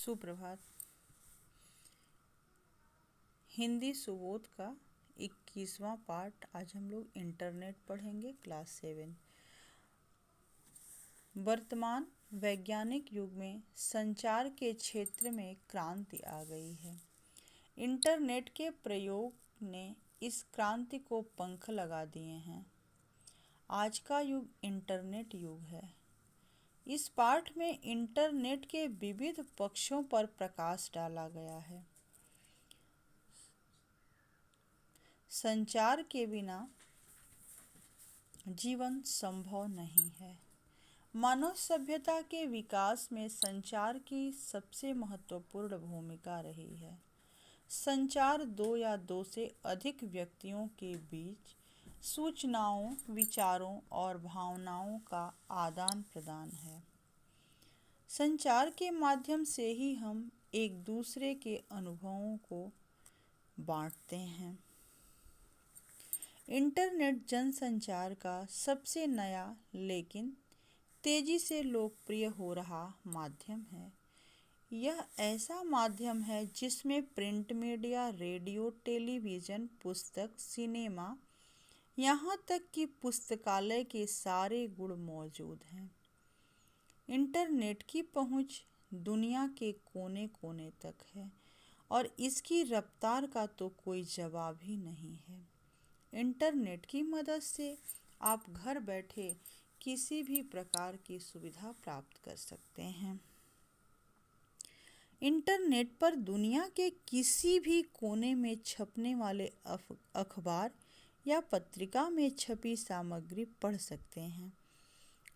सुप्रभात। हिंदी सुबोध का 21वां पाठ। आज हम लोग इंटरनेट पढ़ेंगे, क्लास 7। वर्तमान वैज्ञानिक युग में संचार के क्षेत्र में क्रांति आ गई है। इंटरनेट के प्रयोग ने इस क्रांति को पंख लगा दिए हैं। आज का युग इंटरनेट युग है। इस पाठ में इंटरनेट के विविध पक्षों पर प्रकाश डाला गया है। संचार के बिना जीवन संभव नहीं है। मानव सभ्यता के विकास में संचार की सबसे महत्वपूर्ण भूमिका रही है। संचार दो या दो से अधिक व्यक्तियों के बीच सूचनाओं, विचारों और भावनाओं का आदान प्रदान है। संचार के माध्यम से ही हम एक दूसरे के अनुभवों को बांटते हैं। इंटरनेट जनसंचार का सबसे नया लेकिन तेजी से लोकप्रिय हो रहा माध्यम है। यह ऐसा माध्यम है जिसमें प्रिंट मीडिया, रेडियो, टेलीविज़न, पुस्तक, सिनेमा, यहाँ तक कि पुस्तकालय के सारे गुण मौजूद हैं। इंटरनेट की पहुँच दुनिया के कोने कोने तक है और इसकी रफ्तार का तो कोई जवाब ही नहीं है। इंटरनेट की मदद से आप घर बैठे किसी भी प्रकार की सुविधा प्राप्त कर सकते हैं। इंटरनेट पर दुनिया के किसी भी कोने में छपने वाले अखबार या पत्रिका में छपी सामग्री पढ़ सकते हैं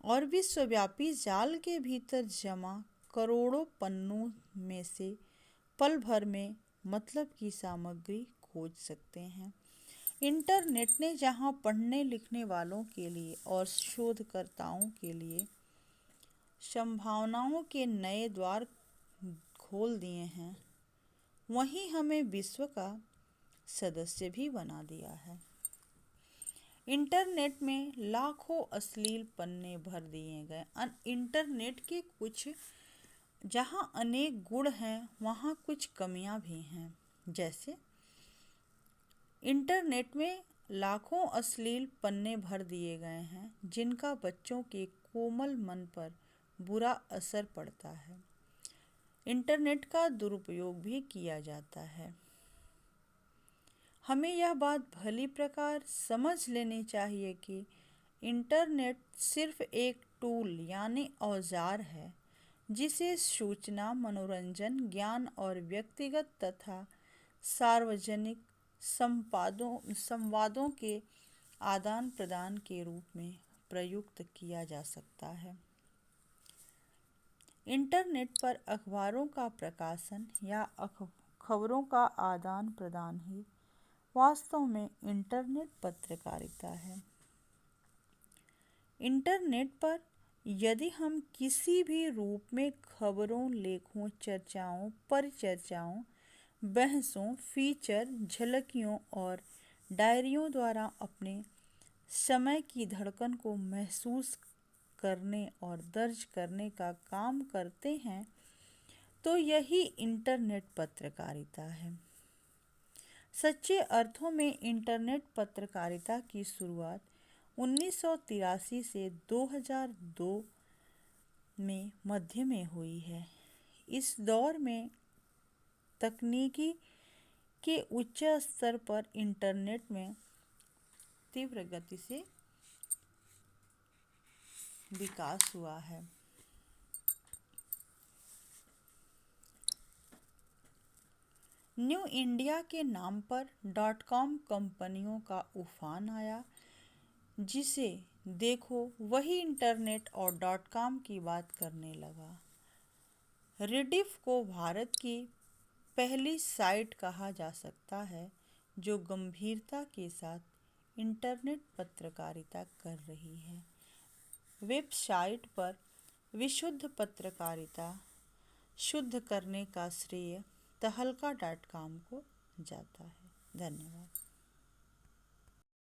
और विश्वव्यापी जाल के भीतर जमा करोड़ों पन्नों में से पल भर में मतलब की सामग्री खोज सकते हैं। इंटरनेट ने जहां पढ़ने लिखने वालों के लिए और शोधकर्ताओं के लिए संभावनाओं के नए द्वार खोल दिए हैं, वहीं हमें विश्व का सदस्य भी बना दिया है। इंटरनेट में लाखों अश्लील पन्ने भर दिए गए। इंटरनेट के कुछ जहां अनेक गुण हैं, वहां कुछ कमियां भी हैं। जैसे इंटरनेट में लाखों अश्लील पन्ने भर दिए गए हैं जिनका बच्चों के कोमल मन पर बुरा असर पड़ता है। इंटरनेट का दुरुपयोग भी किया जाता है। हमें यह बात भली प्रकार समझ लेनी चाहिए कि इंटरनेट सिर्फ एक टूल यानी औजार है जिसे सूचना, मनोरंजन, ज्ञान और व्यक्तिगत तथा सार्वजनिक संवादों के आदान प्रदान के रूप में प्रयुक्त किया जा सकता है। इंटरनेट पर अखबारों का प्रकाशन या खबरों का आदान प्रदान ही वास्तव में इंटरनेट पत्रकारिता है। इंटरनेट पर यदि हम किसी भी रूप में खबरों, लेखों, चर्चाओं, परिचर्चाओं, बहसों, फीचर, झलकियों और डायरियों द्वारा अपने समय की धड़कन को महसूस करने और दर्ज करने का काम करते हैं, तो यही इंटरनेट पत्रकारिता है। सच्चे अर्थों में इंटरनेट पत्रकारिता की शुरुआत 1983 से 2002 में मध्य में हुई है। इस दौर में तकनीकी के उच्च स्तर पर इंटरनेट में तीव्र गति से विकास हुआ है। न्यू इंडिया के नाम पर .com कंपनियों का उफान आया, जिसे देखो वही इंटरनेट और .com की बात करने लगा। रिडिफ को भारत की पहली साइट कहा जा सकता है जो गंभीरता के साथ इंटरनेट पत्रकारिता कर रही है। वेबसाइट पर विशुद्ध पत्रकारिता शुद्ध करने का श्रेय तहलका .com को जाता है। धन्यवाद।